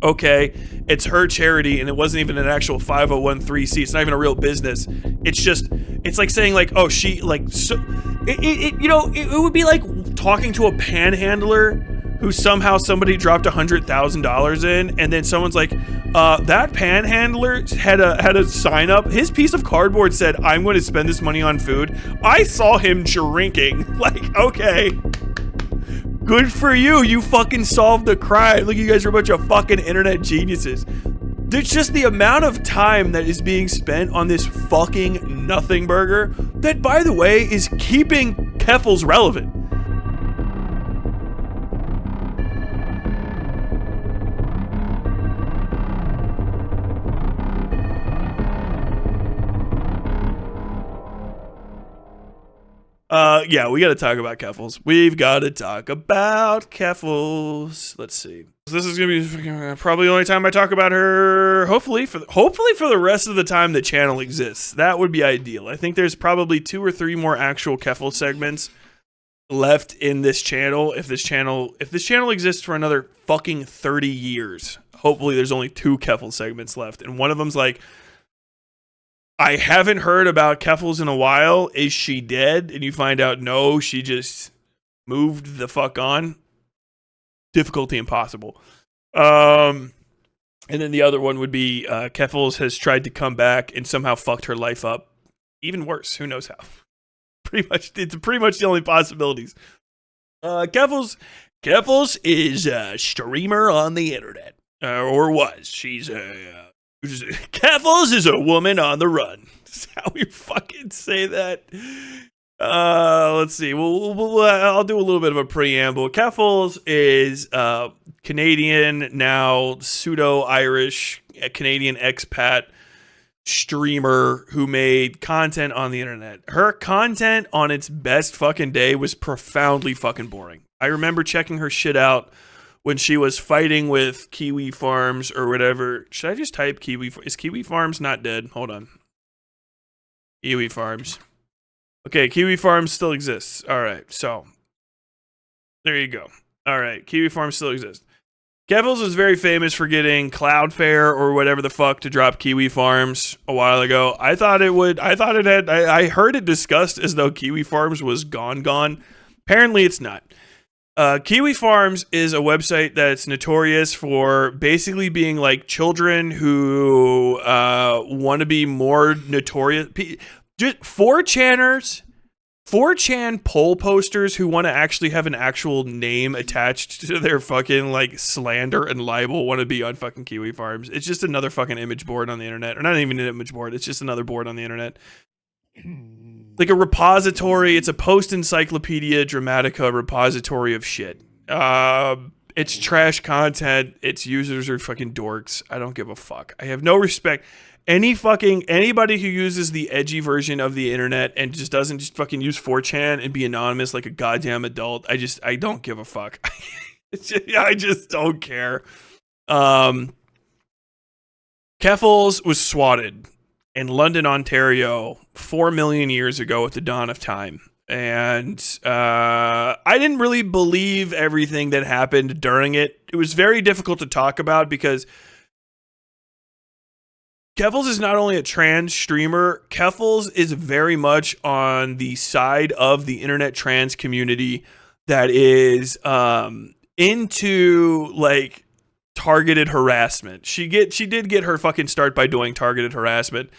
Okay, it's her charity, and it wasn't even an actual 501c. It's not even a real business. It's just, it's like saying like, oh, she like, so, it would be like talking to a panhandler who somehow somebody dropped $100,000 in, and then someone's like, that panhandler had a sign up. His piece of cardboard said, "I'm going to spend this money on food." I saw him drinking. Like, okay. Good for you. You fucking solved the crime. Look, you guys are a bunch of fucking internet geniuses. There's just the amount of time that is being spent on this fucking nothing burger that, by the way, is keeping Keffals relevant. Yeah, we got to talk about Keffals. We've got to talk about Keffals. Let's see. This is gonna be probably the only time I talk about her. Hopefully for the rest of the time the channel exists. That would be ideal. I think there's probably 2 or 3 more actual Keffals segments left in this channel. If this channel exists for another fucking 30 years, hopefully there's only 2 Keffals segments left, and one of them's like, I haven't heard about Keffals in a while. Is she dead? And you find out, no, she just moved the fuck on. Difficulty impossible. And then the other one would be Keffals has tried to come back and somehow fucked her life up. Even worse. Who knows how? It's pretty much the only possibilities. Keffals is a streamer on the internet. Or was. She's a... Keffals is a woman on the run. That's how we fucking say that. Let's see. I'll do a little bit of a preamble. Keffals is Canadian, now pseudo-Irish, Canadian expat streamer who made content on the internet. Her content on its best fucking day was profoundly fucking boring. I remember checking her shit out when she was fighting with Kiwi Farms or whatever. Should I just type Kiwi? Is Kiwi Farms not dead? Hold on. Kiwi Farms. Okay, Kiwi Farms still exists. All right, so there you go. All right, Kiwi Farms still exists. Keffals was very famous for getting Cloudflare or whatever the fuck to drop Kiwi Farms a while ago. I heard it discussed as though Kiwi Farms was gone. Apparently it's not. Kiwi Farms is a website that's notorious for basically being like children who want to be more notorious. Just 4chan poll posters who want to actually have an actual name attached to their fucking like slander and libel want to be on fucking Kiwi Farms. It's just another fucking image board on the internet. Or not even an image board. It's just another board on the internet. Like a repository. It's a post encyclopedia dramatica repository of shit. It's trash content. Its users are fucking dorks. I don't give a fuck. I have no respect. Anybody who uses the edgy version of the internet and just doesn't just fucking use 4chan and be anonymous like a goddamn adult, I don't give a fuck. I just don't care. Keffals was swatted in London, Ontario 4 million years ago at the dawn of time. And I didn't really believe everything that happened during it. It was very difficult to talk about because Keffals is not only a trans streamer, Keffals is very much on the side of the internet trans community that is into like targeted harassment. She did get her fucking start by doing targeted harassment.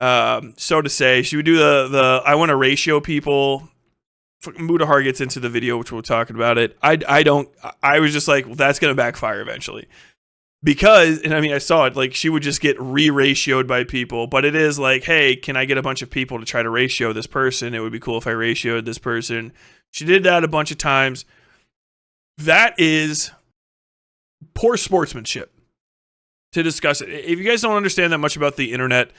So to say, she would do the I want to ratio people. Mutahar gets into the video, which we'll talk about it. I was just like, well, that's going to backfire eventually. Because, and I mean, I saw it, like, she would just get re-ratioed by people, but it is like, hey, can I get a bunch of people to try to ratio this person? It would be cool if I ratioed this person. She did that a bunch of times. That is poor sportsmanship to discuss it. If you guys don't understand that much about the internet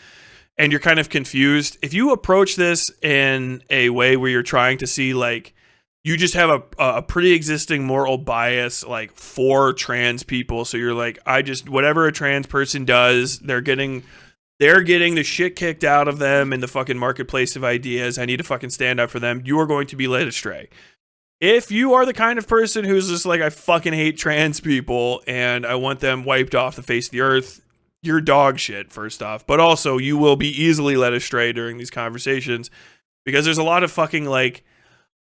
and you're kind of confused, if you approach this in a way where you're trying to see, like, you just have a pre-existing moral bias, like, for trans people. So you're like, whatever a trans person does, they're getting the shit kicked out of them in the fucking marketplace of ideas. I need to fucking stand up for them. You are going to be led astray. If you are the kind of person who's just like, I fucking hate trans people and I want them wiped off the face of the earth, you're dog shit, first off. But also, you will be easily led astray during these conversations because there's a lot of fucking like,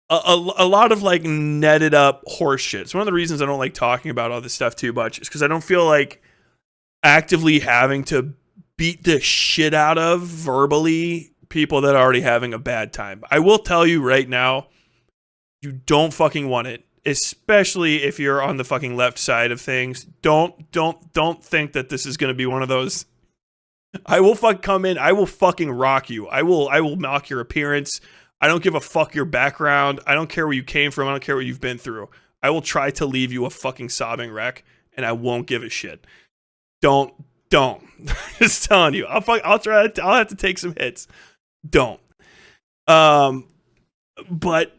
a lot of like netted up horse shit. It's one of the reasons I don't like talking about all this stuff too much is because I don't feel like actively having to beat the shit out of verbally people that are already having a bad time. I will tell you right now, you don't fucking want it, especially if you're on the fucking left side of things. Don't think that this is going to be one of those. I will come in. I will fucking rock you. I will mock your appearance. I don't give a fuck your background. I don't care where you came from. I don't care what you've been through. I will try to leave you a fucking sobbing wreck, and I won't give a shit. Don't. Just telling you. I'll try. I'll have to take some hits. Don't. But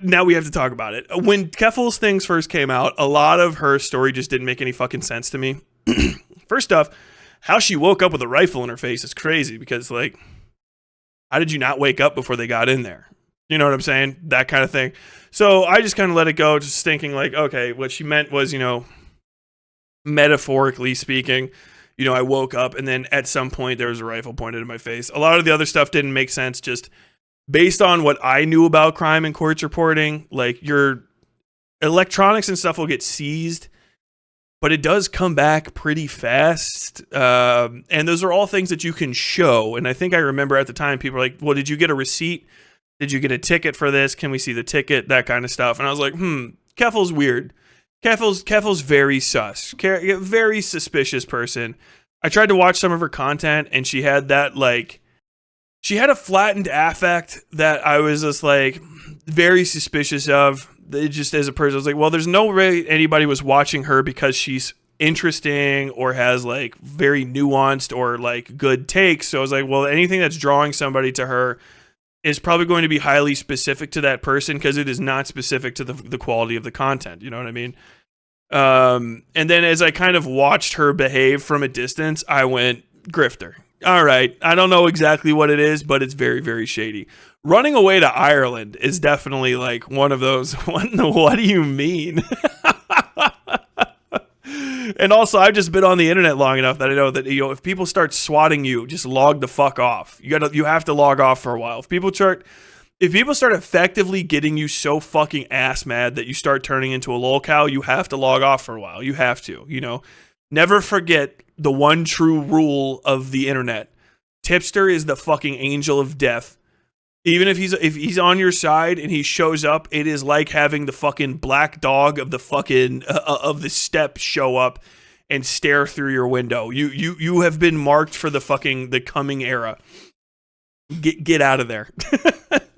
now we have to talk about it. When Keffals things first came out, a lot of her story just didn't make any fucking sense to me. First off, how she woke up with a rifle in her face is crazy because, like, how did you not wake up before they got in there? You know what I'm saying? That kind of thing. So I just kind of let it go, just thinking like, okay, what she meant was, metaphorically speaking, I woke up and then at some point there was a rifle pointed at my face. A lot of the other stuff didn't make sense just based on what I knew about crime and courts reporting. Like, your electronics and stuff will get seized, but it does come back pretty fast. And those are all things that you can show. And I think I remember at the time people were like, well, did you get a receipt? Did you get a ticket for this? Can we see the ticket? That kind of stuff. And I was like, Keffals weird. Keffals very sus. Very suspicious person. I tried to watch some of her content and she had that she had a flattened affect that I was just like very suspicious of. It just as a person, I was like, well, there's no way anybody was watching her because she's interesting or has like very nuanced or like good takes. So I was like, well, anything that's drawing somebody to her is probably going to be highly specific to that person because it is not specific to the quality of the content. You know what I mean? And then as I kind of watched her behave from a distance, I went, grifter. All right. I don't know exactly what it is, but it's very, very shady. Running away to Ireland is definitely like one of those. What do you mean? And also, I've just been on the internet long enough that I know that if people start swatting you, just log the fuck off. You have to log off for a while. If people start effectively getting you so fucking ass mad that you start turning into a lolcow, you have to log off for a while. You have to. Never forget the one true rule of the internet. Tipster is the fucking angel of death. Even if he's on your side and he shows up, it is like having the fucking black dog of the fucking of the steppe show up and stare through your window. You have been marked for the coming era. Get out of there.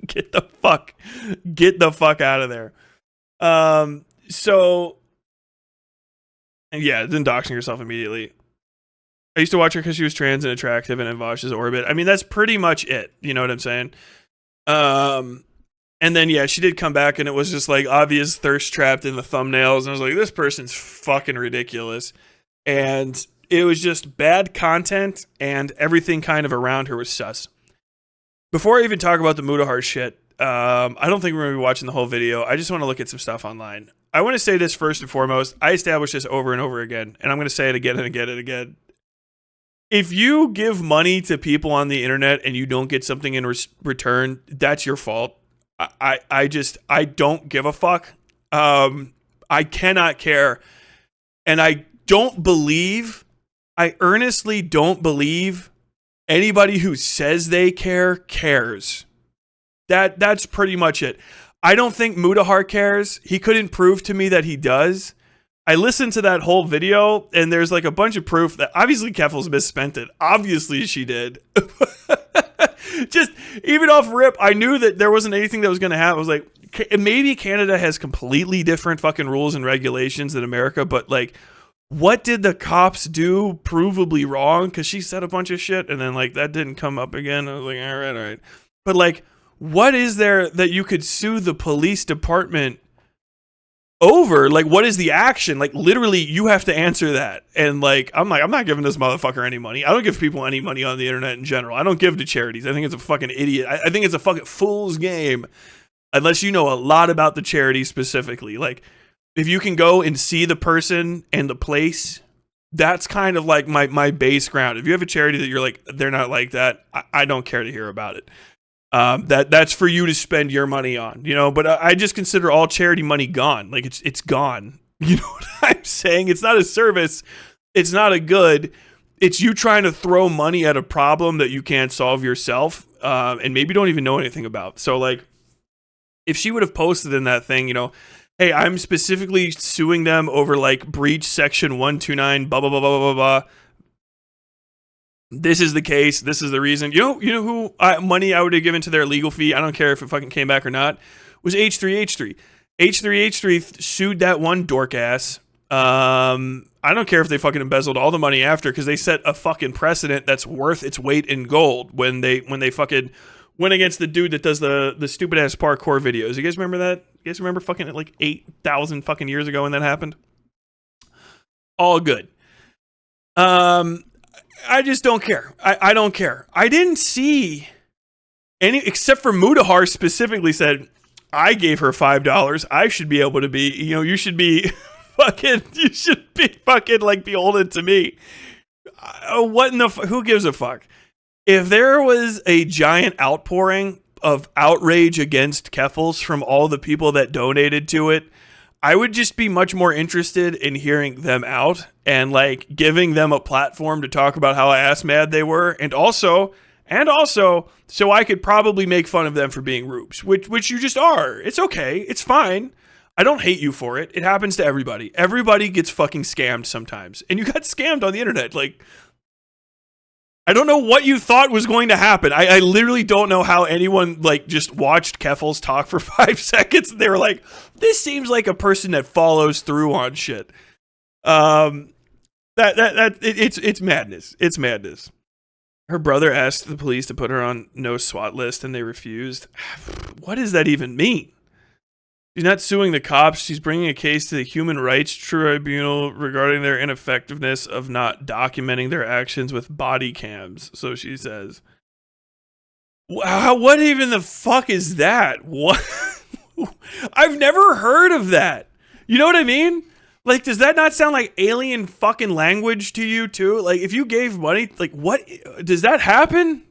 Get the fuck out of there. So yeah, then doxing yourself immediately. I used to watch her because she was trans and attractive and in Vosh's orbit. I mean, that's pretty much it. You know what I'm saying? And then, yeah, she did come back and it was just like obvious thirst trapped in the thumbnails. And I was like, this person's fucking ridiculous. And it was just bad content and everything kind of around her was sus. Before I even talk about the Mutahar shit, I don't think we're going to be watching the whole video. I just want to look at some stuff online. I want to say this first and foremost. I established this over and over again, and I'm going to say it again and again and again. If you give money to people on the internet and you don't get something in return, that's your fault. I don't give a fuck. I cannot care. And I earnestly don't believe anybody who says they care cares. That's pretty much it. I don't think Mutahar cares. He couldn't prove to me that he does. I listened to that whole video, and there's like a bunch of proof that obviously Keffals misspent it. Obviously she did. Just even off rip, I knew that there wasn't anything that was going to happen. I was like, maybe Canada has completely different fucking rules and regulations than America, but like, what did the cops do provably wrong? Because she said a bunch of shit, and then like that didn't come up again. I was like, all right. But like, what is there that you could sue the police department over? Like, what is the action? Like, literally, you have to answer that. And like, I'm not giving this motherfucker any money. I don't give people any money on the internet in general. I don't give to charities. I think it's a fucking idiot. I think it's a fucking fool's game. unless you know a lot about the charity specifically. Like, if you can go and see the person and the place, that's kind of like my base ground. If you have a charity that you're like, they're not like that, I don't care to hear about it. That's for you to spend your money on, you know, but I just consider all charity money gone. Like, it's gone. You know what I'm saying? It's not a service. It's not a good. It's you trying to throw money at a problem that you can't solve yourself, and maybe don't even know anything about. So, like, if she would have posted in that thing, you know, hey, I'm specifically suing them over, like, breach section 129, blah, blah, blah, blah, blah, blah. This is the case. This is the reason. You know who money I would have given to their legal fee, I don't care if it fucking came back or not, was H3H3. H3H3 sued that one dork ass. I don't care if they fucking embezzled all the money after, because they set a fucking precedent that's worth its weight in gold when they fucking went against the dude that does the stupid ass parkour videos. You guys remember that? You guys remember fucking like 8,000 fucking years ago when that happened? All good. I just don't care. I don't care. I didn't see any, except for Mutahar specifically said, I gave her $5. I should be able to be, you know, you should be fucking like beholden to me. What in the who gives a fuck? If there was a giant outpouring of outrage against Keffals from all the people that donated to it, I would just be much more interested in hearing them out and like giving them a platform to talk about how ass mad they were, and also so I could probably make fun of them for being rubes, which you just are. It's okay. It's fine. I don't hate you for it. It happens to everybody. Everybody gets fucking scammed sometimes. And you got scammed on the internet. Like, I don't know what you thought was going to happen. I literally don't know how anyone like just watched Keffals talk for 5 seconds and they were like, this seems like a person that follows through on shit. It's madness. It's madness. Her brother asked the police to put her on no SWAT list and they refused. What does that even mean? She's not suing the cops. She's bringing a case to the Human Rights Tribunal regarding their ineffectiveness of not documenting their actions with body cams, so she says. Wow, what even the fuck is that? What? I've never heard of that. You know what I mean? Like, does that not sound like alien fucking language to you too? Like, if you gave money, like, what? Does that happen?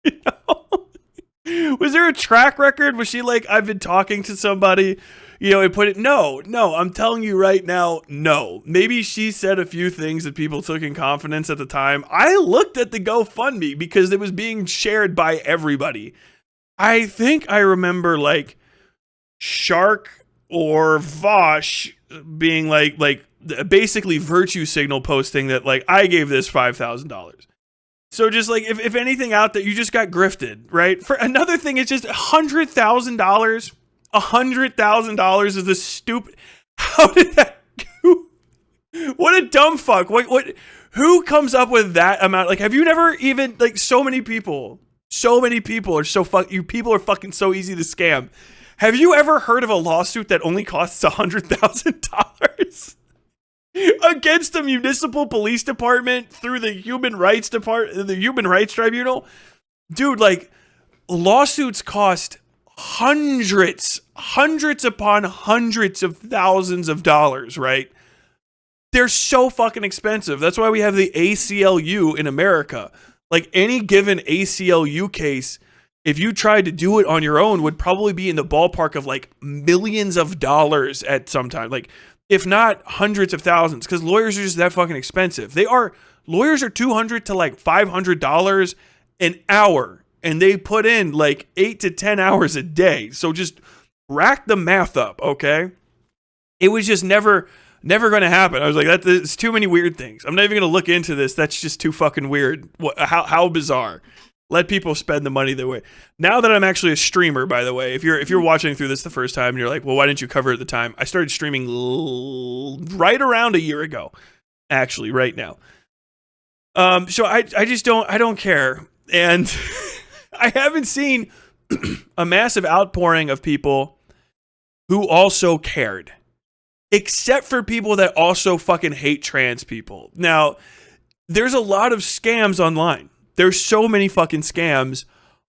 You know? Was there a track record? Was she like, I've been talking to somebody, you know, and put it? No, I'm telling you right now, no. Maybe she said a few things that people took in confidence at the time. I looked at the GoFundMe because it was being shared by everybody. I think I remember like Shark or Vosh being like basically virtue signal posting that like, I gave this $5,000. So just like, if anything out there, you just got grifted, right? For another thing, it's just $100,000. $100,000 is the stupid. How did that? What a dumb fuck. What? Who comes up with that amount? Like, have you never even like so many people are so you people are fucking so easy to scam. Have you ever heard of a lawsuit that only costs $100,000? Against the municipal police department through the Human Rights Tribunal? Dude, like, lawsuits cost hundreds upon hundreds of thousands of dollars, right? They're so fucking expensive. That's why we have the ACLU in America. Like, any given ACLU case, if you tried to do it on your own, would probably be in the ballpark of like millions of dollars at some time. Like, if not hundreds of thousands, because lawyers are just that fucking expensive. Lawyers are $200 to like $500 an hour, and they put in like 8 to 10 hours a day. So just rack the math up, okay? It was just never going to happen. I was like, that's too many weird things. I'm not even going to look into this. That's just too fucking weird. How bizarre. Let people spend the money their way. Now that I'm actually a streamer, by the way, if you're watching through this the first time and you're like, well, why didn't you cover it at the time? I started streaming right around a year ago, actually, right now. So I don't care. And I haven't seen a massive outpouring of people who also cared, except for people that also fucking hate trans people. Now, there's a lot of scams online. There's so many fucking scams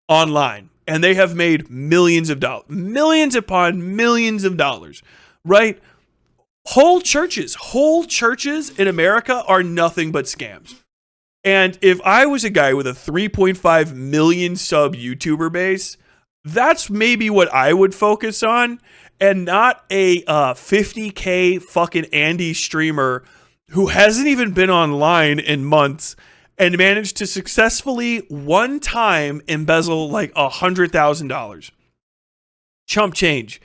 online. and they have made millions of dollars, millions upon millions of dollars, right? Whole churches in America are nothing but scams. And if I was a guy with a 3.5 million sub YouTuber base, that's maybe what I would focus on, and not a 50K fucking Andy streamer who hasn't even been online in months and managed to successfully one time embezzle like $100,000. Chump change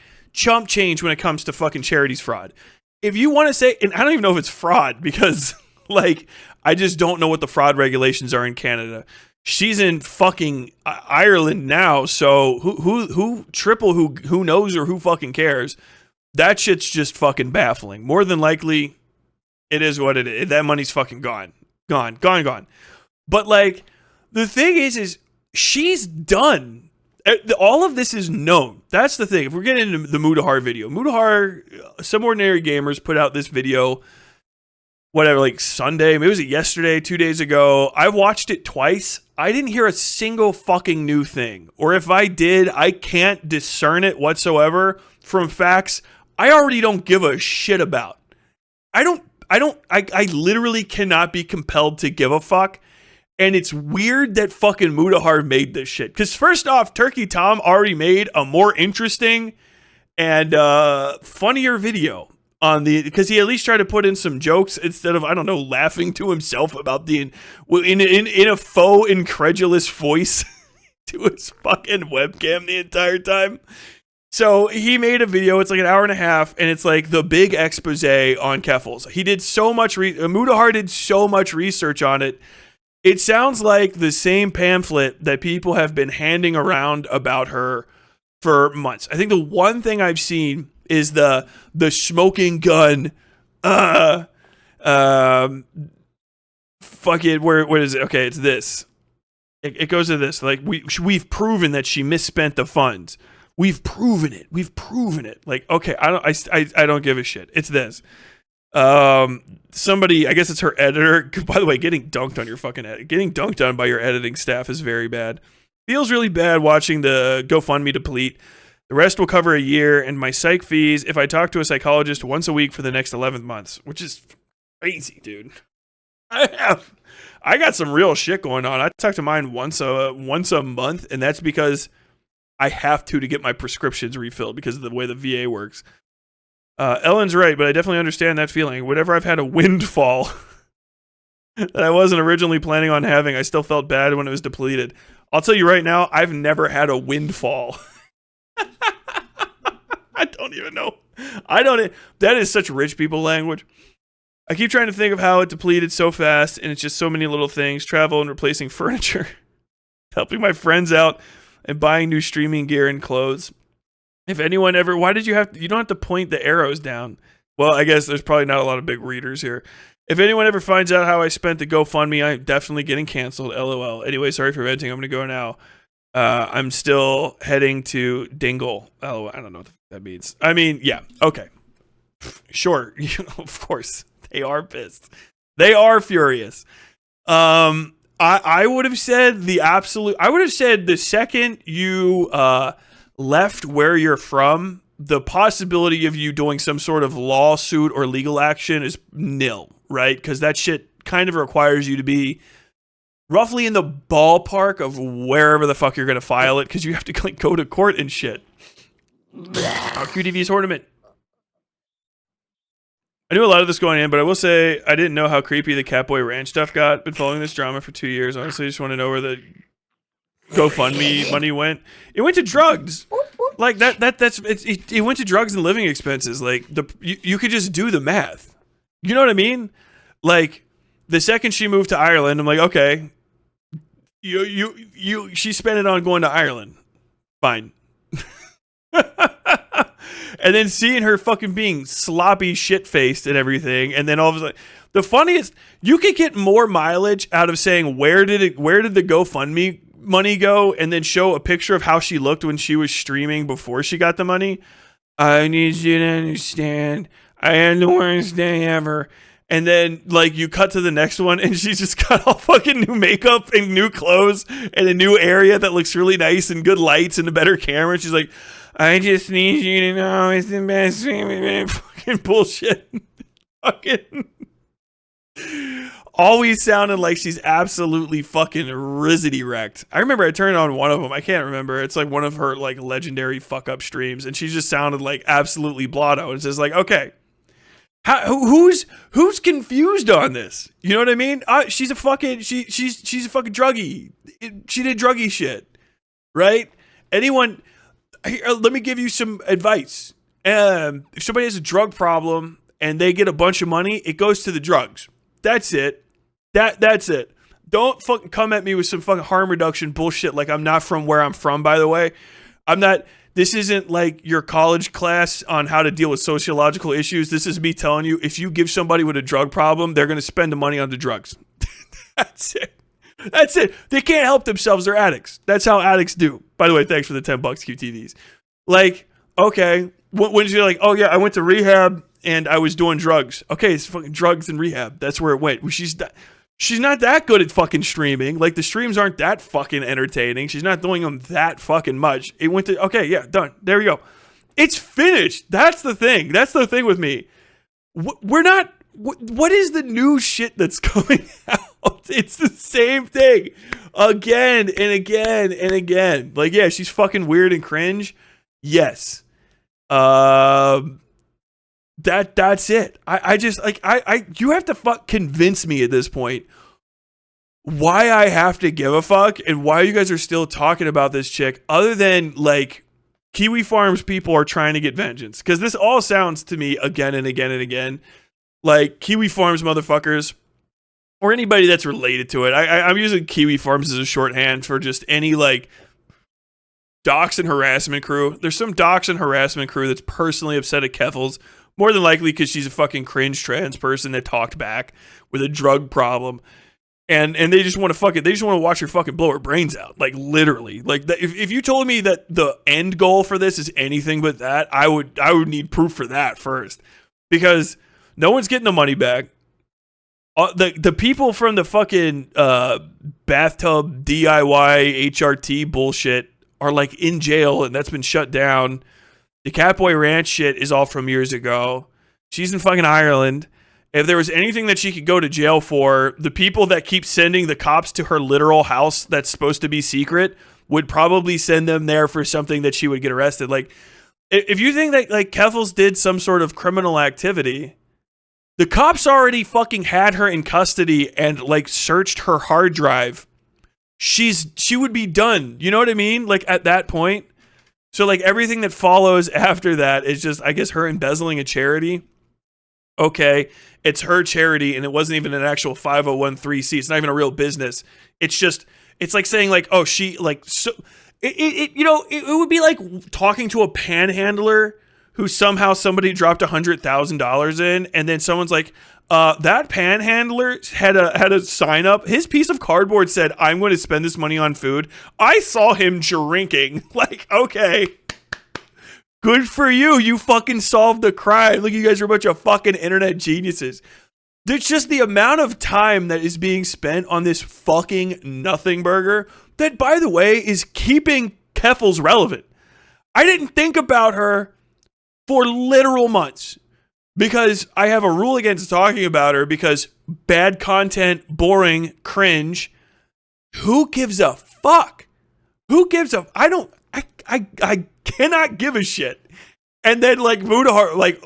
when it comes to fucking charities fraud. If you want to say, and I don't even know if it's fraud because like, I just don't know what the fraud regulations are in Canada. She's in fucking Ireland now, so who knows or who fucking cares? That shit's just fucking baffling. More than likely, it is what it is. That money's fucking gone. But like, the thing is she's done. All of this is known. That's the thing. If we're getting into the Mutahar video, Some Ordinary Gamers put out this video, whatever, like Sunday, maybe was it yesterday, 2 days ago. I watched it twice. I didn't hear a single fucking new thing. Or if I did, I can't discern it whatsoever from facts I already don't give a shit about. I literally cannot be compelled to give a fuck. And it's weird that fucking Mutahar made this shit. Because first off, Turkey Tom already made a more interesting and funnier video on because he at least tried to put in some jokes instead of, I don't know, laughing to himself about in a faux incredulous voice to his fucking webcam the entire time. So he made a video, it's like an hour and a half, and it's like the big expose on Keffals. He did so much, Mutahar did so much research on it. It sounds like the same pamphlet that people have been handing around about her for months. I think the one thing I've seen is the smoking gun, fuck it, where is it? Okay, it's this. It goes to this, like, we've proven that she misspent the funds. We've proven it. Like, okay, I don't give a shit. It's this. Somebody, I guess it's her editor. By the way, getting dunked on by your editing staff is very bad. Feels really bad watching the GoFundMe deplete. The rest will cover a year and my psych fees if I talk to a psychologist once a week for the next 11 months, which is crazy, dude. I got some real shit going on. I talk to mine once a month, and that's because I have to get my prescriptions refilled because of the way the VA works. Ellen's right, but I definitely understand that feeling. Whenever I've had a windfall that I wasn't originally planning on having, I still felt bad when it was depleted. I'll tell you right now, I've never had a windfall. I don't even know. That is such rich people language. I keep trying to think of how it depleted so fast, and it's just so many little things. Travel and replacing furniture. Helping my friends out. And buying new streaming gear and clothes. If anyone ever, you don't have to point the arrows down. Well, I guess there's probably not a lot of big readers here. If anyone ever finds out how I spent the GoFundMe, I'm definitely getting canceled. LOL. Anyway, sorry for venting. I'm going to go now. I'm still heading to Dingle. LOL. I don't know what that means. I mean, yeah. Okay. Sure. Of course. They are pissed. They are furious. I would have said the second you left where you're from, the possibility of you doing some sort of lawsuit or legal action is nil, right? Because that shit kind of requires you to be roughly in the ballpark of wherever the fuck you're going to file it, because you have to like go to court and shit. Our QTV's ornament. I knew a lot of this going in, but I will say I didn't know how creepy the Catboy Ranch stuff got. Been following this drama for 2 years. Honestly, I just want to know where the GoFundMe money went. It went to drugs. Like it went to drugs and living expenses. Like you could just do the math. You know what I mean? Like the second she moved to Ireland, I'm like, okay, she spent it on going to Ireland. Fine. And then seeing her fucking being sloppy shit-faced and everything, and then all of a sudden, the funniest, you could get more mileage out of saying where did the GoFundMe money go, and then show a picture of how she looked when she was streaming before she got the money. I need you to understand, I had the worst day ever. And then, like, you cut to the next one, and she's just got all fucking new makeup and new clothes and a new area that looks really nice and good lights and a better camera. And she's like, I just need you to know it's the best fucking bullshit. Fucking always sounding like she's absolutely fucking rizzity wrecked. I remember I turned on one of them. I can't remember. It's like one of her like legendary fuck up streams, and she just sounded like absolutely blotto. It's just like, okay. Who's confused on this? You know what I mean? She's a fucking she's a fucking druggie. She did druggie shit, right? Anyone? Let me give you some advice. If somebody has a drug problem and they get a bunch of money, it goes to the drugs. That's it. That's it. Don't fucking come at me with some fucking harm reduction bullshit. Like I'm not from where I'm from. By the way, I'm not. This isn't like your college class on how to deal with sociological issues. This is me telling you, if you give somebody with a drug problem, they're going to spend the money on the drugs. That's it. That's it. They can't help themselves. They're addicts. That's how addicts do. By the way, thanks for the $10 QTVs. Like, okay, when you're like, oh yeah, I went to rehab and I was doing drugs. Okay, it's fucking drugs and rehab. That's where it went. She's not that good at fucking streaming. Like, the streams aren't that fucking entertaining. She's not doing them that fucking much. It went to, okay, yeah, done. There we go. It's finished. That's the thing. That's the thing with me. We're not, what is the new shit that's coming out? It's the same thing again and again and again. Like, yeah, she's fucking weird and cringe. Yes. That's it. I just like you have to convince me at this point why I have to give a fuck and why you guys are still talking about this chick other than like Kiwi Farms people are trying to get vengeance, because this all sounds to me again and again and again like Kiwi Farms motherfuckers or anybody that's related to it. I'm using Kiwi Farms as a shorthand for just any like dox and harassment crew. There's some dox and harassment crew that's personally upset at Keffals. More than likely because she's a fucking cringe trans person that talked back with a drug problem. And they just want to watch her fucking blow her brains out. Like, literally. Like, if you told me that the end goal for this is anything but that, I would need proof for that first. Because no one's getting the money back. The people from the fucking bathtub DIY HRT bullshit are like in jail, and that's been shut down. The Catboy Ranch shit is all from years ago. She's in fucking Ireland. If there was anything that she could go to jail for, the people that keep sending the cops to her literal house that's supposed to be secret would probably send them there for something that she would get arrested. Like, if you think that like Keffals did some sort of criminal activity, the cops already fucking had her in custody and like searched her hard drive. She would be done. You know what I mean? Like at that point. So, like, everything that follows after that is just, I guess, her embezzling a charity. Okay, it's her charity, and it wasn't even an actual 501(c)(3). It's not even a real business. It's just, it's like saying, like, oh, she, like, so, it would be like talking to a panhandler who somehow somebody dropped $100,000 in, and then someone's like, that panhandler had a sign up. His piece of cardboard said, I'm going to spend this money on food. I saw him drinking. Like, okay. Good for you. You fucking solved the crime. Look, you guys are a bunch of fucking internet geniuses. There's just the amount of time that is being spent on this fucking nothing burger that, by the way, is keeping Keffals relevant. I didn't think about her for literal months. Because I have a rule against talking about her because bad content, boring, cringe. Who gives a fuck? Who gives a... I cannot give a shit. And then like Mutahar, like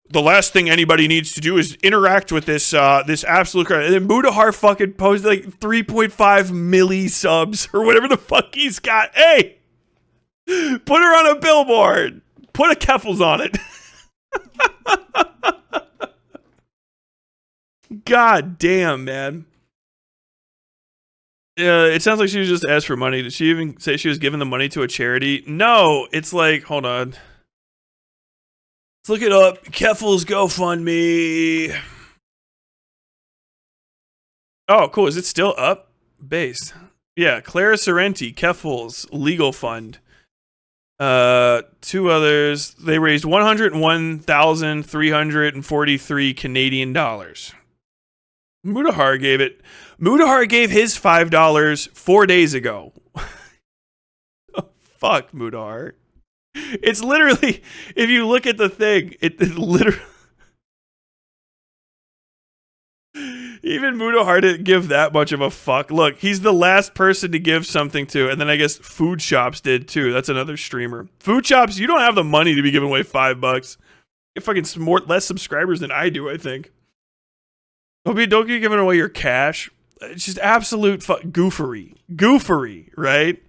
the last thing anybody needs to do is interact with this absolute crap. And then Mutahar fucking posted like 3.5 milli subs or whatever the fuck he's got. Hey, put her on a billboard. Put a Keffals on it. God damn, man. It sounds like she was just asked for money. Did she even say she was giving the money to a charity? No, it's like, hold on. Let's look it up. Keffals GoFundMe. Oh, cool. Is it still up? Based. Yeah, Clara Sorrenti, Keffals Legal Fund. Two others. They raised 101,343 Canadian dollars. Mutahar gave his $5 4 days ago. Oh, fuck, Mutahar. It's literally, if you look at the thing, it literally. Even Mutahar didn't give that much of a fuck. Look, he's the last person to give something to, and then I guess Food Shops did too. That's another streamer. Food Shops, you don't have the money to be giving away $5. You have fucking less subscribers than I do, I think. Don't be giving away your cash. It's just absolute goofery, right?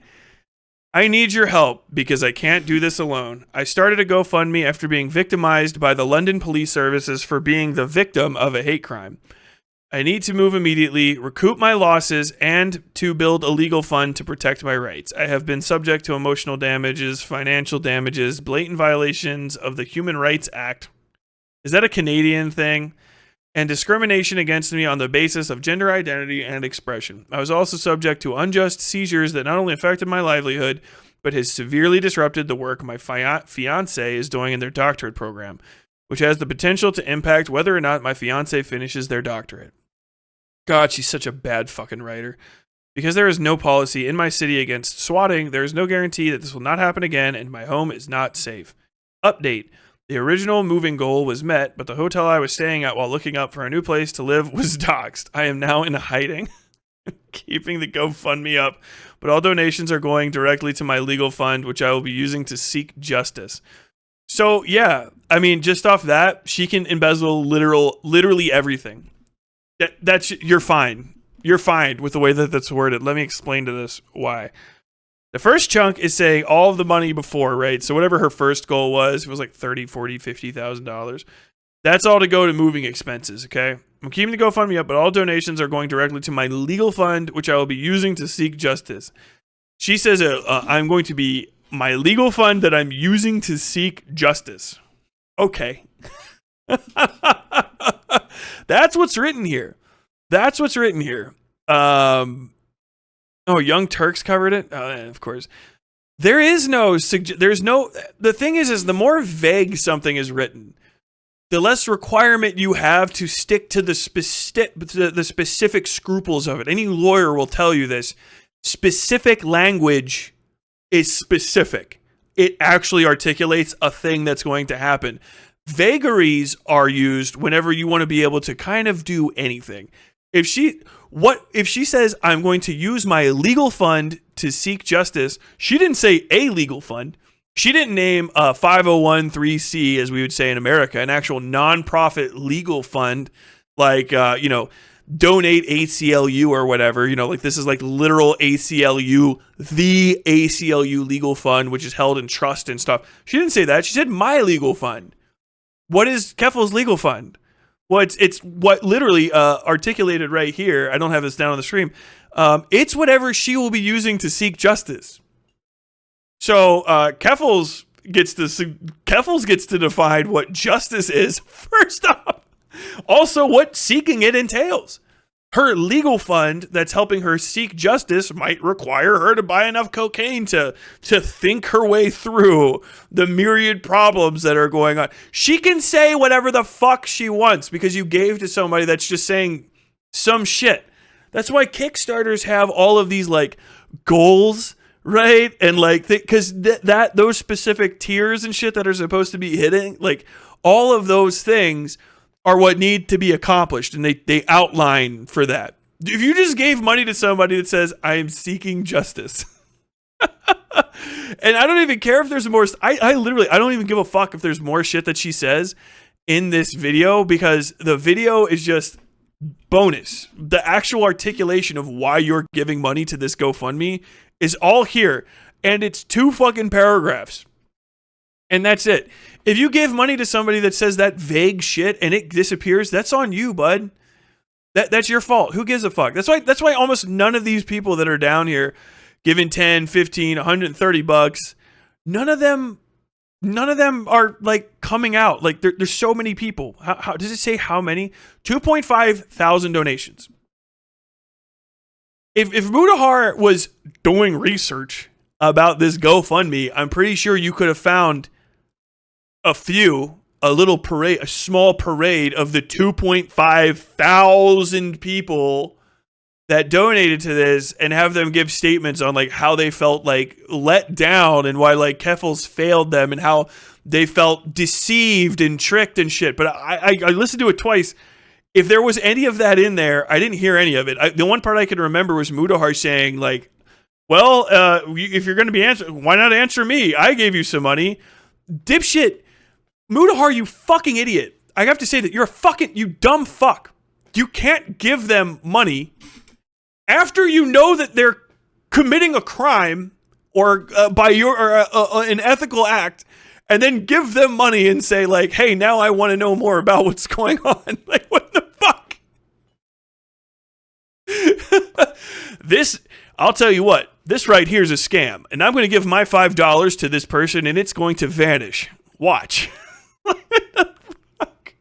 I need your help because I can't do this alone. I started a GoFundMe after being victimized by the London Police Services for being the victim of a hate crime. I need to move immediately, recoup my losses, and to build a legal fund to protect my rights. I have been subject to emotional damages, financial damages, blatant violations of the Human Rights Act. Is that a Canadian thing? And discrimination against me on the basis of gender identity and expression. I was also subject to unjust seizures that not only affected my livelihood, but has severely disrupted the work my fiancé is doing in their doctorate program, which has the potential to impact whether or not my fiancé finishes their doctorate. God, she's such a bad fucking writer. Because there is no policy in my city against swatting, there is no guarantee that this will not happen again, and my home is not safe. Update. The original moving goal was met, but the hotel I was staying at while looking up for a new place to live was doxxed. I am now in hiding, keeping the GoFundMe up, but all donations are going directly to my legal fund, which I will be using to seek justice. So, yeah, I mean, just off that, she can embezzle literally everything. You're fine. You're fine with the way that that's worded. Let me explain to this why. The first chunk is saying all of the money before, right? So whatever her first goal was, it was like $30,000, $40,000, $50,000. That's all to go to moving expenses, okay? I'm keeping the GoFundMe up, but all donations are going directly to my legal fund, which I will be using to seek justice. She says I'm going to be my legal fund that I'm using to seek justice. Okay. That's what's written here. That's what's written here. Oh, Young Turks covered it? Of course. There's no, the thing is the more vague something is written, the less requirement you have to stick to the specific scruples of it. Any lawyer will tell you this. Specific language is specific. It actually articulates a thing that's going to happen. Vagaries are used whenever you want to be able to kind of do anything. If she says, I'm going to use my legal fund to seek justice, she didn't say a legal fund. She didn't name a 501(c), as we would say in America, an actual nonprofit legal fund, like, donate ACLU or whatever. Like this is like literal ACLU, the ACLU legal fund, which is held in trust and stuff. She didn't say that. She said my legal fund. What is Keffals' legal fund? Well, it's what literally articulated right here. I don't have this down on the stream. It's whatever she will be using to seek justice. So Keffals gets to define what justice is first off. Also, what seeking it entails. Her legal fund that's helping her seek justice might require her to buy enough cocaine to think her way through the myriad problems that are going on. She can say whatever the fuck she wants because you gave to somebody that's just saying some shit. That's why Kickstarters have all of these like goals, right? And like, because those specific tiers and shit that are supposed to be hitting, like all of those things are what need to be accomplished, and they outline for that. If you just gave money to somebody that says, I am seeking justice, and I don't even care if there's more, I don't even give a fuck if there's more shit that she says in this video, because the video is just bonus. The actual articulation of why you're giving money to this GoFundMe is all here, and it's 2 fucking paragraphs. And that's it. If you give money to somebody that says that vague shit and it disappears, that's on you, bud. That's your fault. Who gives a fuck? That's why almost none of these people that are down here giving 10, 15, 130 bucks, none of them are like coming out. Like there's so many people. How does it say how many? 2.5 thousand donations. If Mutahar was doing research about this GoFundMe, I'm pretty sure you could have found a little parade, a small parade of the 2.5 thousand people that donated to this and have them give statements on like how they felt like let down and why like Keffals failed them and how they felt deceived and tricked and shit. But I listened to it twice. If there was any of that in there, I didn't hear any of it. The one part I could remember was Mutahar saying like, well, if you're going to be answering, why not answer me? I gave you some money. Dipshit. Mutahar, you fucking idiot. I have to say that you're you dumb fuck. You can't give them money after you know that they're committing a crime or an ethical act, and then give them money and say like, hey, now I want to know more about what's going on. Like, what the fuck? I'll tell you what, this right here is a scam, and I'm going to give my $5 to this person, and it's going to vanish. Watch. What the fuck?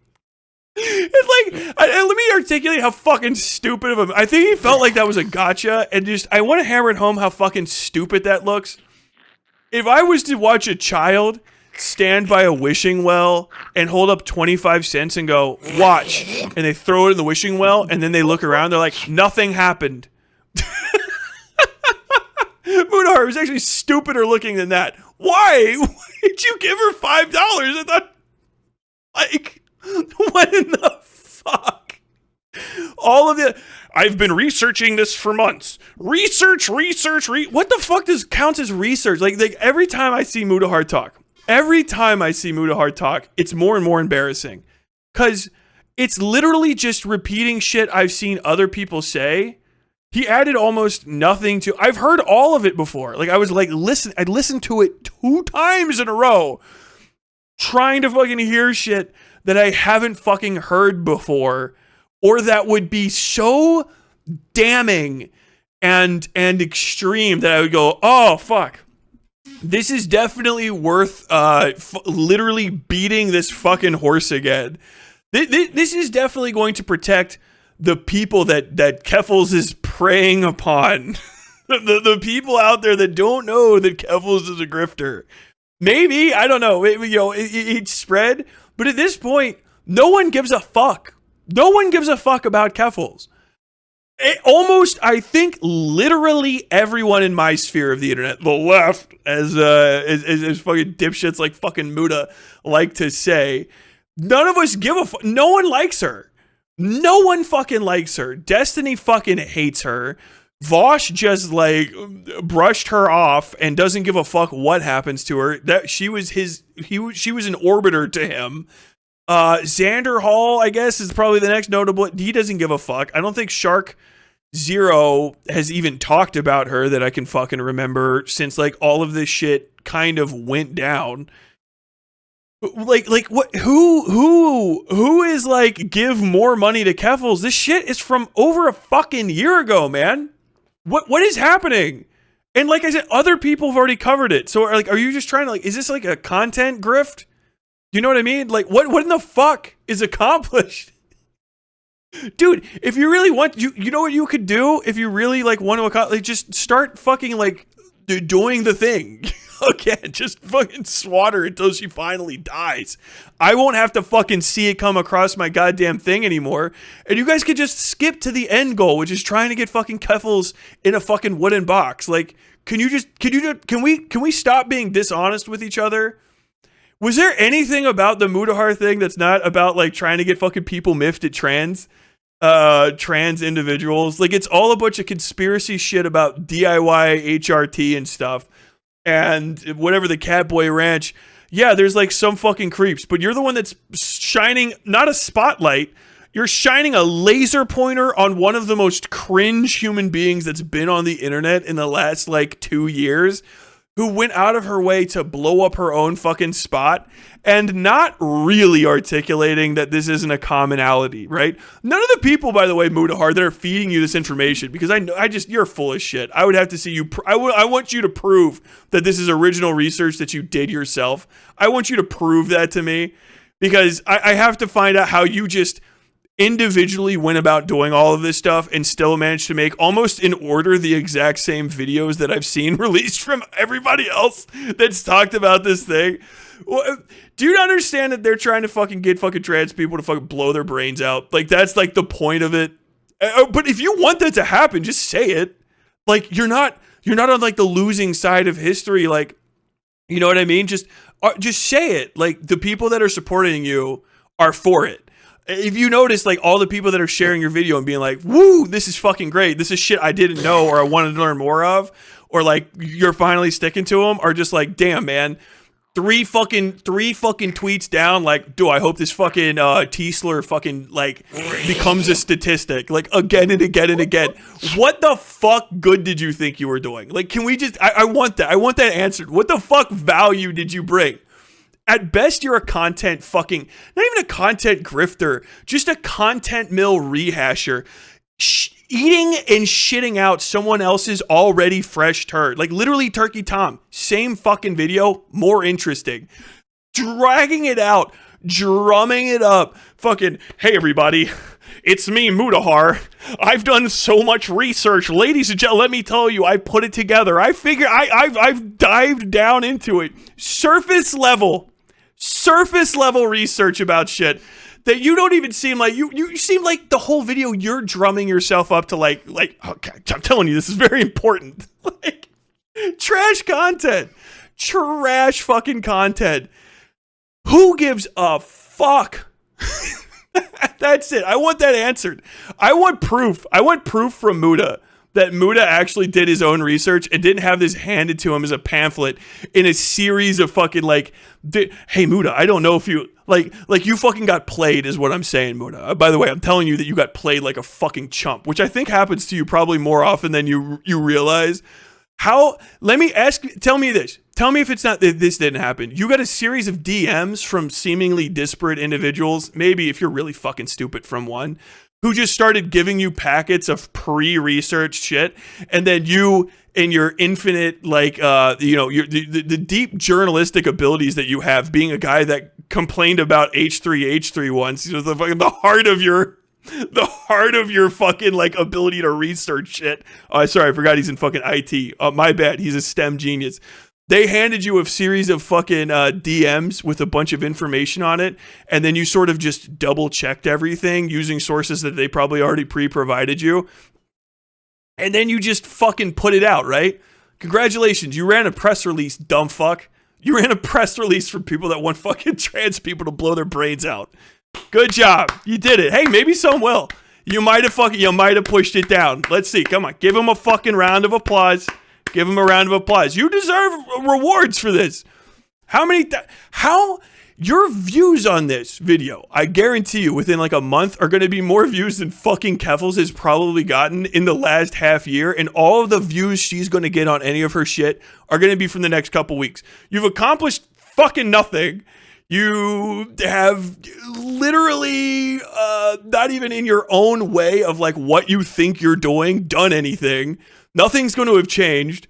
It's like, let me articulate how fucking stupid of him. I think he felt like that was a gotcha, and just, I want to hammer it home how fucking stupid that looks. If I was to watch a child stand by a wishing well and hold up 25 cents and go, watch, and they throw it in the wishing well, and then they look around, they're like, nothing happened. Mutahar was actually stupider looking than that. Why? Why did you give her $5? I thought, like, what in the fuck? All of it. I've been researching this for months. What the fuck counts as research? Like every time I see Mutahar talk, it's more and more embarrassing. Because it's literally just repeating shit I've seen other people say. He added almost nothing to. I've heard all of it before. Like I was like, I listened to it 2 times in a row, trying to fucking hear shit that I haven't fucking heard before, or that would be so damning and extreme that I would go, oh fuck, this is definitely worth literally beating this fucking horse again. This is definitely going to protect the people that Keffals is preying upon. the people out there that don't know that Keffals is a grifter. Maybe, I don't know. It's spread. But at this point, no one gives a fuck. No one gives a fuck about Keffals. I think literally everyone in my sphere of the internet, the left, as fucking dipshits like fucking Muta like to say, none of us give a fuck. No one likes her. No one fucking likes her. Destiny fucking hates her. Vosh just like brushed her off and doesn't give a fuck what happens to her. That she was she was an orbiter to him. Xander Hall, I guess, is probably the next notable. He doesn't give a fuck. I don't think Shark Zero has even talked about her that I can fucking remember since like all of this shit kind of went down. Like what? Who is like give more money to Keffals? This shit is from over a fucking year ago, man. What is happening? And like I said, other people have already covered it. So like, are you just trying to like? Is this like a content grift? You know what I mean? Like what in the fuck is accomplished? Dude, if you really want, you know what you could do if you really like want to accomplish, like, just start fucking like doing the thing. Again, just fucking swat her until she finally dies. I won't have to fucking see it come across my goddamn thing anymore. And you guys could just skip to the end goal, which is trying to get fucking Keffals in a fucking wooden box. Like, can we stop being dishonest with each other? Was there anything about the Mutahar thing that's not about like trying to get fucking people miffed at trans individuals? Like, it's all a bunch of conspiracy shit about DIY HRT and stuff. And whatever the Catboy Ranch, yeah, there's like some fucking creeps, but you're the one that's shining not a spotlight, you're shining a laser pointer on one of the most cringe human beings that's been on the internet in the last like 2 years, who went out of her way to blow up her own fucking spot and not really articulating that this isn't a commonality, right? None of the people, by the way, Mutahar, that are feeding you this information, because you're full of shit. I would have to see you, I want you to prove that this is original research that you did yourself. I want you to prove that to me, because I have to find out how you just individually went about doing all of this stuff and still managed to make almost in order the exact same videos that I've seen released from everybody else that's talked about this thing. Well, do you not understand that they're trying to fucking get fucking trans people to fucking blow their brains out? Like, that's like the point of it. But if you want that to happen, just say it. Like, you're not on like the losing side of history. Like, you know what I mean? Just say it. Like, the people that are supporting you are for it. If you notice, like, all the people that are sharing your video and being like, woo, this is fucking great. This is shit I didn't know or I wanted to learn more of. Or, like, you're finally sticking to them. Are just like, damn, man. Three fucking tweets down. Like, I hope this fucking T-slur fucking, like, becomes a statistic. Like, again and again and again. What the fuck good did you think you were doing? Like, can we just... I want that. I want that answered. What the fuck value did you bring? At best, you're a content fucking, not even a content grifter, just a content mill rehasher, eating and shitting out someone else's already fresh turd. Like, literally Turkey Tom, same fucking video, more interesting. Dragging it out, drumming it up, fucking, hey everybody, it's me, Mutahar. I've done so much research. Ladies and gentlemen, let me tell you, I put it together. I figure I've dived down into it. Surface level research about shit that you don't even seem like you seem like the whole video you're drumming yourself up to like okay, I'm telling you, this is very important. Like, trash fucking content. Who gives a fuck? That's it. I want that answered. I want proof from Muta that Muta actually did his own research and didn't have this handed to him as a pamphlet in a series of fucking like, hey Muta, I don't know if you like you fucking got played is what I'm saying, Muta. By the way, I'm telling you that you got played like a fucking chump, which I think happens to you probably more often than you realize. Let me ask, tell me this. Tell me if it's not that this didn't happen. You got a series of DMs from seemingly disparate individuals, maybe if you're really fucking stupid from one, who just started giving you packets of pre-researched shit, and then you, in your infinite, like, the deep journalistic abilities that you have, being a guy that complained about H3 once, the heart of your fucking, like, ability to research shit. Oh, sorry, I forgot he's in fucking IT. My bad, he's a STEM genius. They handed you a series of fucking DMs with a bunch of information on it, and then you sort of just double-checked everything using sources that they probably already pre-provided you, and then you just fucking put it out, right? Congratulations, you ran a press release, dumb fuck. You ran a press release for people that want fucking trans people to blow their brains out. Good job. You did it. Hey, maybe some will. You might have pushed it down. Let's see. Come on. Give him a fucking round of applause. Give him a round of applause. You deserve rewards for this. Your views on this video, I guarantee you, within like a month, are going to be more views than fucking Keffals has probably gotten in the last half year. And all of the views she's going to get on any of her shit are going to be from the next couple weeks. You've accomplished fucking nothing. You have literally not even in your own way of like what you think you're doing done anything. Nothing's going to have changed.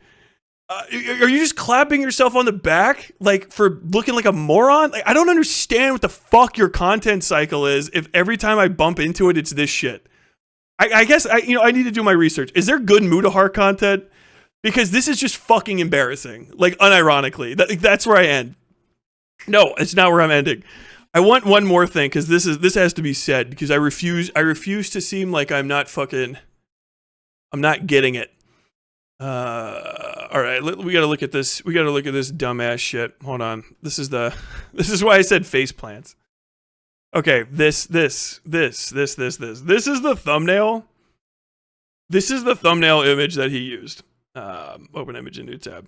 Are you just clapping yourself on the back like for looking like a moron? Like, I don't understand what the fuck your content cycle is if every time I bump into it, it's this shit. I guess I need to do my research. Is there good Mutahar content? Because this is just fucking embarrassing. Like, unironically. That's where I end. No, it's not where I'm ending. I want one more thing because this has to be said because I refuse to seem like I'm not getting it. All right, we gotta look at this. We gotta look at this dumbass shit. Hold on. This is why I said face plants. Okay, this is the thumbnail. This is the thumbnail image that he used. Open image in new tab,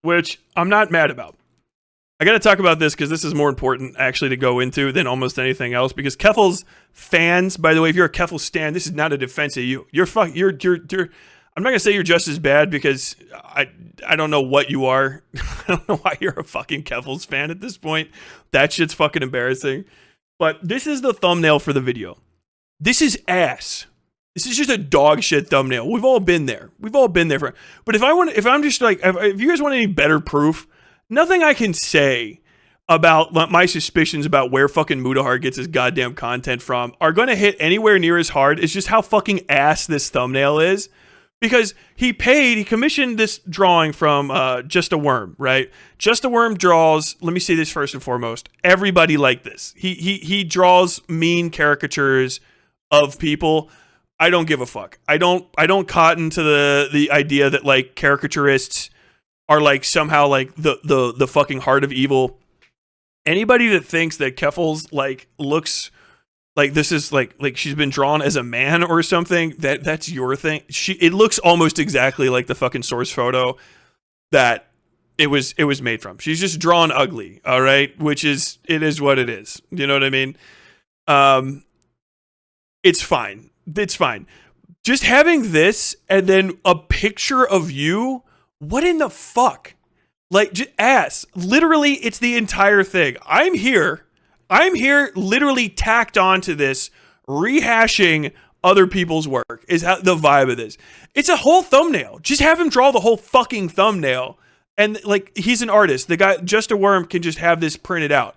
which I'm not mad about. I gotta talk about this because this is more important actually to go into than almost anything else. Because Keffals fans, by the way, if you're a Keffals stan, this is not a defense of you. You're I'm not gonna say you're just as bad because I don't know what you are. I don't know why you're a fucking Keffals fan at this point. That shit's fucking embarrassing. But this is the thumbnail for the video. This is ass. This is just a dog shit thumbnail. We've all been there. But if you guys want any better proof, nothing I can say about my suspicions about where fucking Mutahar gets his goddamn content from are going to hit anywhere near as hard as just how fucking ass this thumbnail is. Because he commissioned this drawing from Just a Worm, right? Just a Worm draws, let me say this first and foremost, everybody like this. He draws mean caricatures of people. I don't give a fuck. I don't cotton to the idea that like caricaturists are like somehow like the fucking heart of evil. Anybody that thinks that Keffals like looks like this is like she's been drawn as a man or something, that's your thing. It looks almost exactly like the fucking source photo that it was made from. She's just drawn ugly, all right? It is what it is. You know what I mean? It's fine. It's fine. Just having this and then a picture of you, what in the fuck? Like, just ass. Literally, it's the entire thing. I'm here literally tacked onto this, rehashing other people's work is how the vibe of this. It's a whole thumbnail. Just have him draw the whole fucking thumbnail. And like, he's an artist. The guy, Just a Worm, can just have this printed out.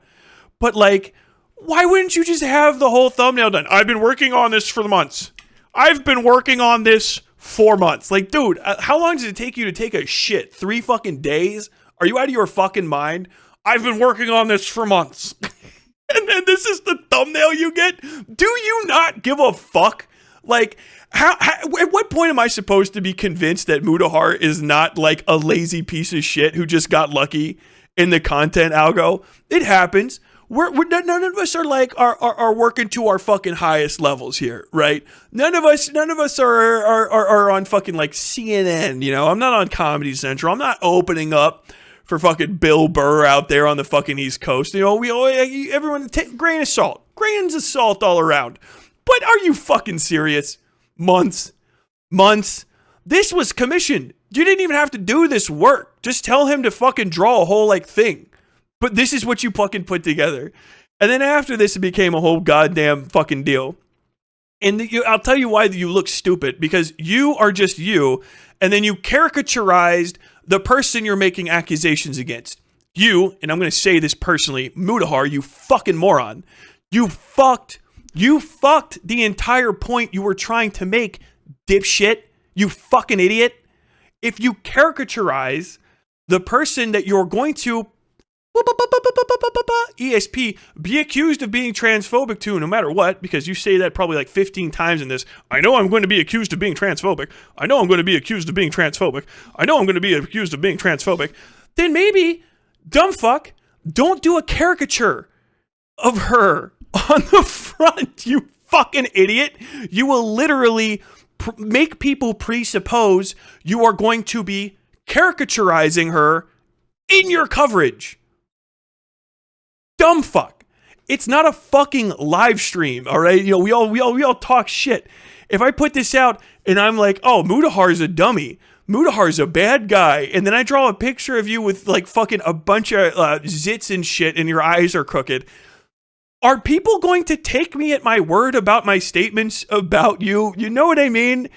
But like, why wouldn't you just have the whole thumbnail done? I've been working on this for months. I've been working on this for months. Like, dude, how long does it take you to take a shit? 3 fucking days? Are you out of your fucking mind? I've been working on this for months. And then this is the thumbnail you get? Do you not give a fuck? Like, at what point am I supposed to be convinced that Mutahar is not like a lazy piece of shit who just got lucky in the content algo? It happens. None of us are like are working to our fucking highest levels here, right? None of us are on fucking like CNN. You know, I'm not on Comedy Central. I'm not opening up for fucking Bill Burr out there on the fucking East Coast. You know, everyone take grains of salt all around. But are you fucking serious? Months. This was commissioned. You didn't even have to do this work. Just tell him to fucking draw a whole like thing. But this is what you fucking put together. And then after this, it became a whole goddamn fucking deal. And I'll tell you why you look stupid. Because you are just you. And then you caricaturized the person you're making accusations against. You, and I'm going to say this personally, Mutahar, you fucking moron. You fucked the entire point you were trying to make, dipshit. You fucking idiot. If you caricaturize the person that you're going to ESP be accused of being transphobic to, no matter what, because you say that probably like 15 times in this. I know I'm going to be accused of being transphobic. I know I'm going to be accused of being transphobic. I know I'm going to be accused of being transphobic. Then maybe, dumb fuck, don't do a caricature of her on the front, you fucking idiot. You will literally make people presuppose you are going to be caricaturizing her in your coverage. Dumb fuck. It's not a fucking live stream, all right? You know, we all talk shit. If I put this out and I'm like, oh, Mutahar's a dummy, Mutahar's a bad guy, and then I draw a picture of you with like fucking a bunch of zits and shit and your eyes are crooked, are people going to take me at my word about my statements about you? You know what I mean?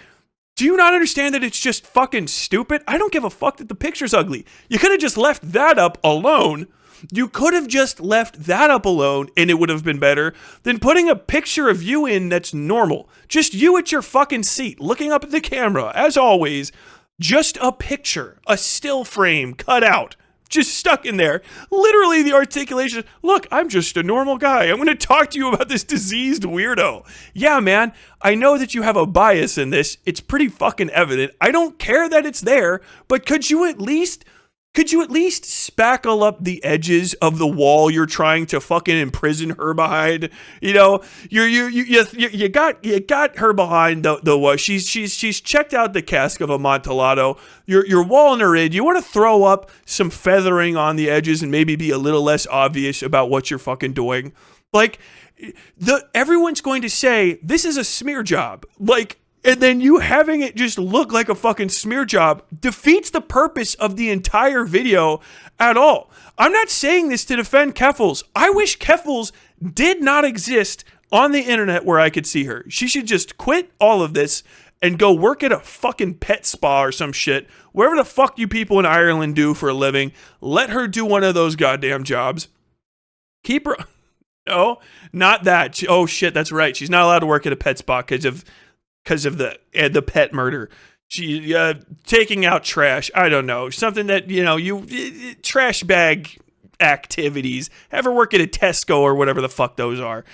Do you not understand that it's just fucking stupid? I don't give a fuck that the picture's ugly. You could have just left that up alone. You could have just left that up alone and it would have been better than putting a picture of you in that's normal. Just you at your fucking seat, looking up at the camera, as always. Just a picture, a still frame cut out, just stuck in there. Literally the articulation, look, I'm just a normal guy. I'm going to talk to you about this diseased weirdo. Yeah, man, I know that you have a bias in this. It's pretty fucking evident. I don't care that it's there, but could you at least spackle up the edges of the wall you're trying to fucking imprison her behind? You know, you got her behind the wall. She's checked out the cask of Amontillado. You're walling her in. You want to throw up some feathering on the edges and maybe be a little less obvious about what you're fucking doing. Like, everyone's going to say this is a smear job. Like, and then you having it just look like a fucking smear job defeats the purpose of the entire video at all. I'm not saying this to defend Keffals. I wish Keffals did not exist on the internet where I could see her. She should just quit all of this and go work at a fucking pet spa or some shit. Wherever the fuck you people in Ireland do for a living, let her do one of those goddamn jobs. Keep her. No, not that. Oh shit, that's right. She's not allowed to work at a pet spa because of the pet murder. She taking out trash. I don't know, something that trash bag activities. Have her work at a Tesco or whatever the fuck those are.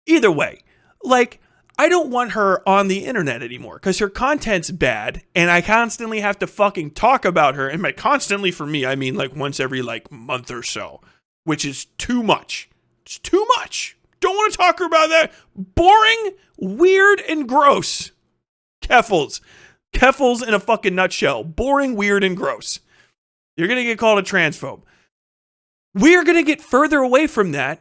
Either way, like, I don't want her on the internet anymore because her content's bad and I constantly have to fucking talk about her. And by constantly, for me, I mean like once every like month or so, which is too much. It's too much. Don't want to talk about that. Boring, weird, and gross. Keffals. Keffals in a fucking nutshell. Boring, weird, and gross. You're going to get called a transphobe. We're going to get further away from that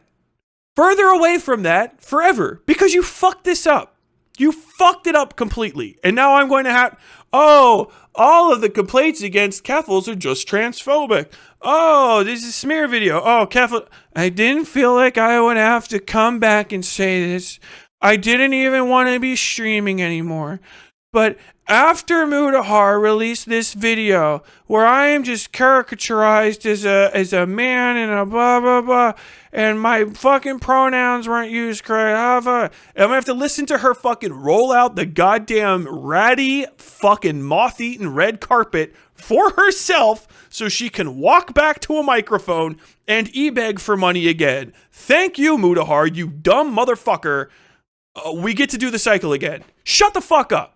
forever because you fucked this up. You fucked it up completely. And now I'm going to have, all of the complaints against Keffals are just transphobic. Oh, this is a smear video. Oh, Keffals, I didn't feel like I would have to come back and say this. I didn't even want to be streaming anymore. But after Mutahar released this video where I am just caricaturized as a man and a blah, blah, blah, and my fucking pronouns weren't used correctly, I'm going to have to listen to her fucking roll out the goddamn ratty fucking moth-eaten red carpet for herself so she can walk back to a microphone and e-beg for money again. Thank you, Mutahar, you dumb motherfucker. We get to do the cycle again. Shut the fuck up.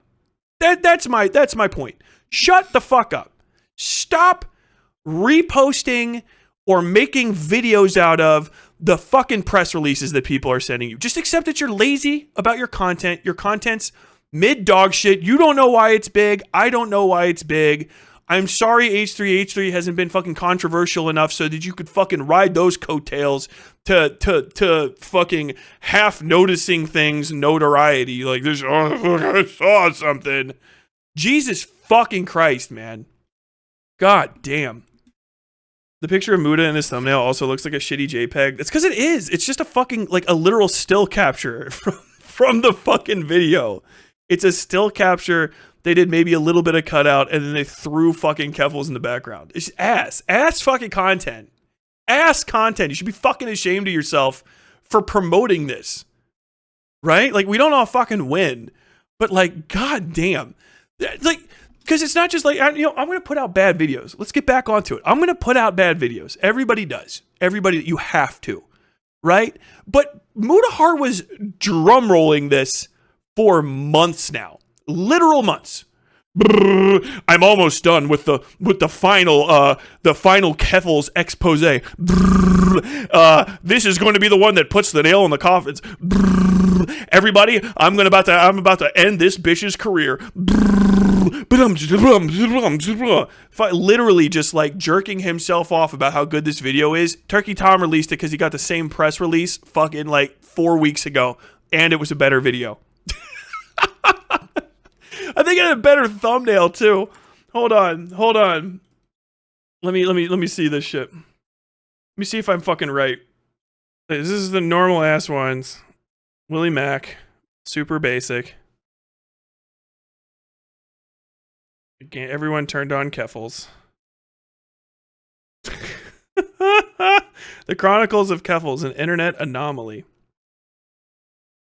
That's my point. Shut the fuck up. Stop reposting or making videos out of the fucking press releases that people are sending you. Just accept that you're lazy about your content. Your content's mid dog shit. You don't know why it's big. I don't know why it's big. I'm sorry H3H3 hasn't been fucking controversial enough so that you could fucking ride those coattails to fucking half noticing things notoriety. Like this, I saw something. Jesus fucking Christ, man. God damn. The picture of Muta in this thumbnail also looks like a shitty JPEG. It's because it is. It's just a fucking, like a literal still capture from the fucking video. It's a still capture. They did maybe a little bit of cutout, and then they threw fucking Keffals in the background. It's ass fucking content. Ass content. You should be fucking ashamed of yourself for promoting this. Right? Like, we don't all fucking win. But, like, goddamn. Like, because it's not just like, I'm going to put out bad videos. Let's get back onto it. I'm going to put out bad videos. Everybody does. Everybody, you have to. Right? But Mutahar was drum rolling this for months now. Literal months. I'm almost done with the final Keffals expose. This is going to be the one that puts the nail in the coffins. Everybody, I'm about to end this bitch's career. Literally just like jerking himself off about how good this video is. Turkey Tom released it because he got the same press release fucking like 4 weeks ago, and it was a better video. I think it had a better thumbnail too. Hold on. Let me see this shit. Let me see if I'm fucking right. This is the normal ass ones. Willie Mac, super basic. Again, everyone turned on Keffals. The Chronicles of Keffals, an internet anomaly.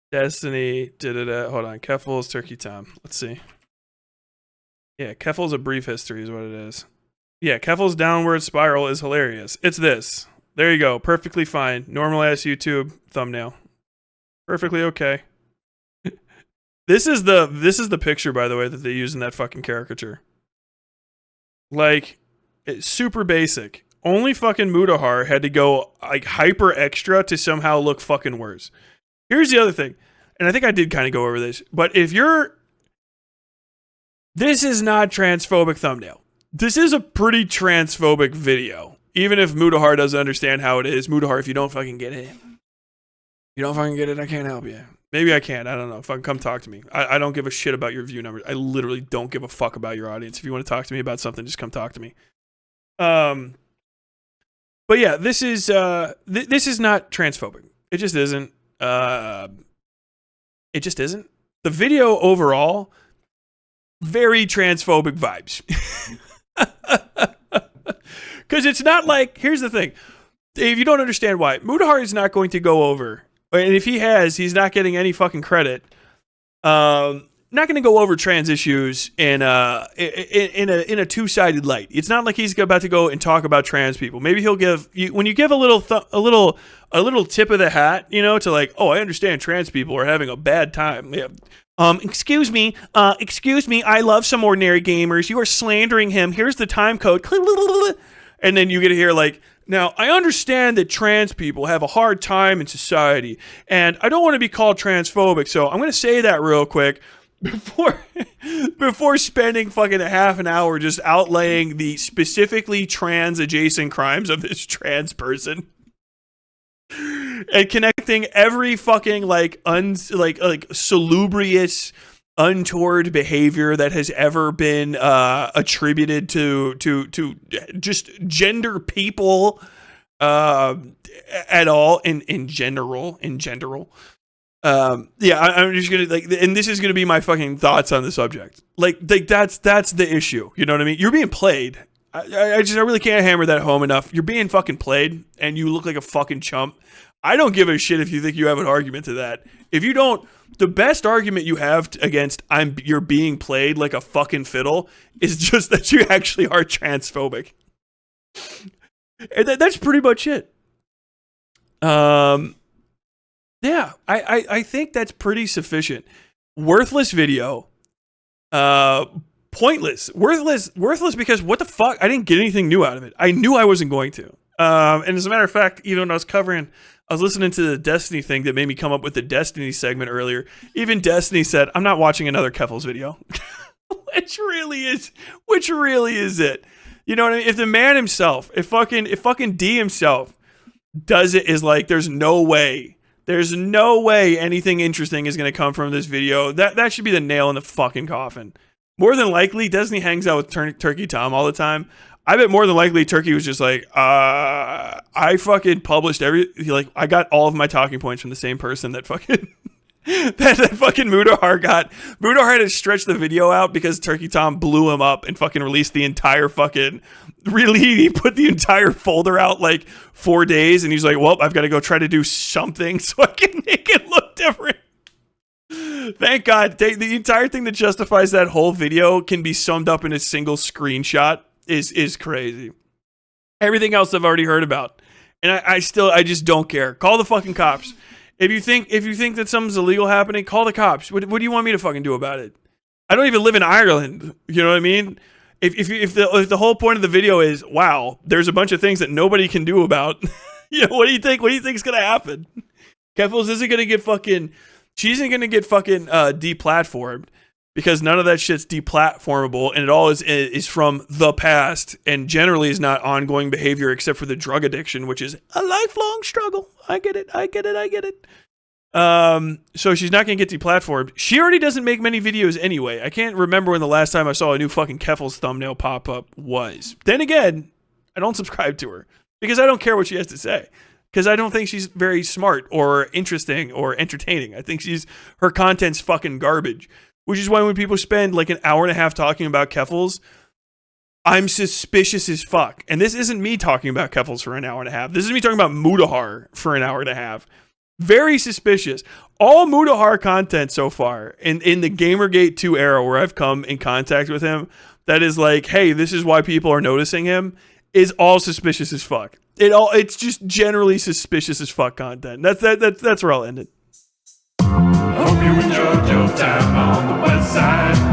Destiny, hold on, Keffals, Turkey Tom. Let's see. Yeah, Keffals, a brief history is what it is. Yeah, Keffals' downward spiral is hilarious. It's this. There you go. Perfectly fine. Normal ass YouTube thumbnail. Perfectly okay. This is the picture, by the way, that they use in that fucking caricature. Like, it's super basic. Only fucking Mutahar had to go like hyper extra to somehow look fucking worse. Here's the other thing, and I think I did kind of go over this, but this is not transphobic thumbnail. This is a pretty transphobic video. Even if Mutahar doesn't understand how it is, Mutahar, if you don't fucking get it, I can't help you. Maybe I can. I don't know. Fucking come talk to me. I don't give a shit about your view numbers. I literally don't give a fuck about your audience. If you want to talk to me about something, just come talk to me. But yeah, this is not transphobic. It just isn't. It just isn't. The video overall, very transphobic vibes. Because it's not like, here's the thing. If you don't understand why, Mutahar is not going to go over. And if he has, he's not getting any fucking credit. Not going to go over trans issues in a two-sided light. It's not like he's about to go and talk about trans people. Maybe he'll give you, when you give a little tip of the hat, to like, oh, I understand trans people are having a bad time. Yeah. Excuse me, I love some ordinary gamers. You are slandering him. Here's the time code. And then you get to hear like, now, I understand that trans people have a hard time in society, and I don't want to be called transphobic, so I'm going to say that real quick before spending fucking a half an hour just outlaying the specifically trans-adjacent crimes of this trans person. And connecting every fucking like salubrious, untoward behavior that has ever been attributed to just gender people at all in general. I'm just gonna and this is gonna be my fucking thoughts on the subject. Like that's the issue. You know what I mean? You're being played. I really can't hammer that home enough. You're being fucking played, and you look like a fucking chump. I don't give a shit if you think you have an argument to that. If you don't, the best argument you have against you're being played like a fucking fiddle is just that you actually are transphobic. And that's pretty much it. Yeah, I think that's pretty sufficient. Worthless video. Pointless. Worthless because what the fuck? I didn't get anything new out of it. I knew I wasn't going to. And as a matter of fact, even when I was listening to the Destiny thing that made me come up with the Destiny segment earlier. Even Destiny said, I'm not watching another Keffals video. which really is it. You know what I mean? If the man himself, if fucking D himself does it, is like, there's no way anything interesting is going to come from this video. That should be the nail in the fucking coffin. More than likely, Destiny hangs out with Turkey Tom all the time. I bet more than likely Turkey was just like, I fucking published I got all of my talking points from the same person that fucking that fucking Mutahar got. Mutahar had to stretch the video out because Turkey Tom blew him up and fucking released the entire fucking he put the entire folder out like 4 days, and he's like, well, I've got to go try to do something so I can make it look different. Thank God. The entire thing that justifies that whole video can be summed up in a single screenshot. Is crazy. Everything else I've already heard about, and I just don't care. Call the fucking cops. If you think that something's illegal happening, call the cops. What do you want me to fucking do about it? I don't even live in Ireland. You know what I mean? If the whole point of the video is, wow, there's a bunch of things that nobody can do about. What do you think? What do you think's gonna happen? Keffals isn't gonna get fucking. She isn't gonna get fucking deplatformed. Because none of that shit's deplatformable, and it all is from the past, and generally is not ongoing behavior except for the drug addiction, which is a lifelong struggle. I get it. So she's not going to get deplatformed. She already doesn't make many videos anyway. I can't remember when the last time I saw a new fucking Keffals thumbnail pop up was. Then again, I don't subscribe to her because I don't care what she has to say. Because I don't think she's very smart or interesting or entertaining. I think her content's fucking garbage. Which is why when people spend like an hour and a half talking about Keffals, I'm suspicious as fuck. And this isn't me talking about Keffals for an hour and a half. This is me talking about Mutahar for an hour and a half. Very suspicious. All Mutahar content so far in the Gamergate 2 era where I've come in contact with him, that is like, hey, this is why people are noticing him, is all suspicious as fuck. It's just generally suspicious as fuck content. That's where I'll end it. Hope you enjoyed your time on the Westside.